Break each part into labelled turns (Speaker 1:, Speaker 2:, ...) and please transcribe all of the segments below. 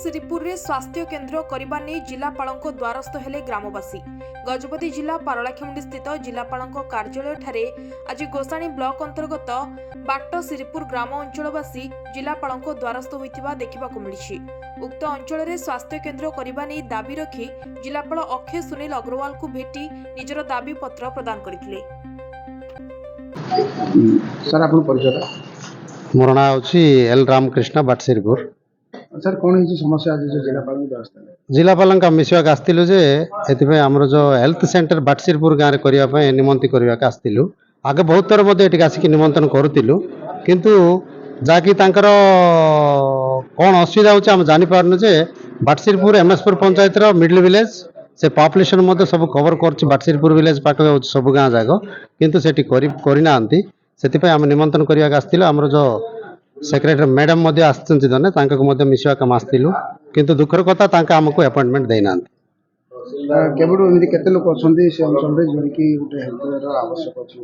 Speaker 1: श्रीपुर रे स्वास्थ्य केन्द्र करबा नै जिलापालक द्वारस्थ हेले ग्रामवासी। गजपति जिला पारलाखेमुंडी स्थित जिलापालक कार्यालय ठारे आज गोसाणी ब्लॉक अंतर्गत बाट श्रीपुर ग्राम अंचलवासी जिलापालक द्वारस्थ होइतिबा देखिबाकु मिलिछि। उक्त अंचल रे स्वास्थ्य केन्द्र करबा नै दाबी रखी जिलापाल अक्षय सुनील अग्रवाल को भेटी निजर दाबी पत्र प्रदान करथिले।
Speaker 2: सर आपन परिचय
Speaker 3: मोर नाँ हूँ एल रामकृष्ण बाटश्रीपुर।
Speaker 2: सर कौन है समस्या आज जो जिलापाल द्वारस्थ
Speaker 3: जिलापाल मिसवाक आसलु जे एथि आमर जो हेल्थ सेंटर बाटश्रीपुर गाँव में करने निमंत्रण करने आसलु। आगे बहुत थर ये आसिक निमंत्रण करूँ किंतु जहाँकि कौन असुविधा होम जापारनु जे बाटश्रीपुर एमएसपुर पंचायत मिडिल विलेज से पॉपुलेशन सब कवर कर बाटश्रीपुर विलेज पाखे हो सब गाँ जाक किंतु सेठी करना से आम निमंत्रण करने आसलु। आमर जो सेक्रेटरी मैडम जने मिसवाक आसलु किंतु दुखर कथा आमको अपॉइंटमेंट देना
Speaker 2: केवल एमती केते लोक अच्छे से अंचल रे जोड़ी की गोटे हेल्थ आवश्यक अछि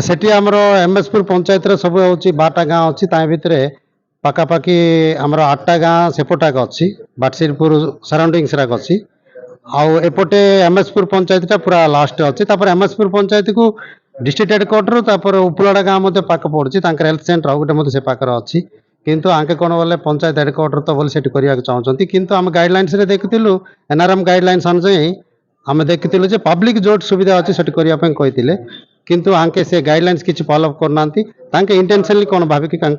Speaker 3: सेठी आमर एमएसपुर पंचायत सब होची 12टा गाँ अच्छी भितर पाखापाखि आमर 8टा गाँ सेपटाक अच्छी बाटश्रीपुर सराउंडिंग्स राक अच्छी आउ एपटे एमएसपुर पंचायत पूरा लास्ट अच्छी एमएसपुर पंचायत को डिस्ट्रिक्ट हेडक्वार्टर उपलाड़ा गाँव पाक पड़ी हेल्थ सेंटर गोटे से पाकर अच्छी किंतु आंके कौन बोले पंचायत हेडक्वार्टर तो बोले सेठी करने चाहते किंतु आम गाइडलाइंस रे देखिलु एनआरएम गाइडलाइंस अनुसार आम देखिलु जे पब्लिक जोट सुविधा अच्छी सेठी करने कही किंतु आंके से गाइडलाइंस किसी फॉलोअप करना इंटेंशनली कौन भाविक कर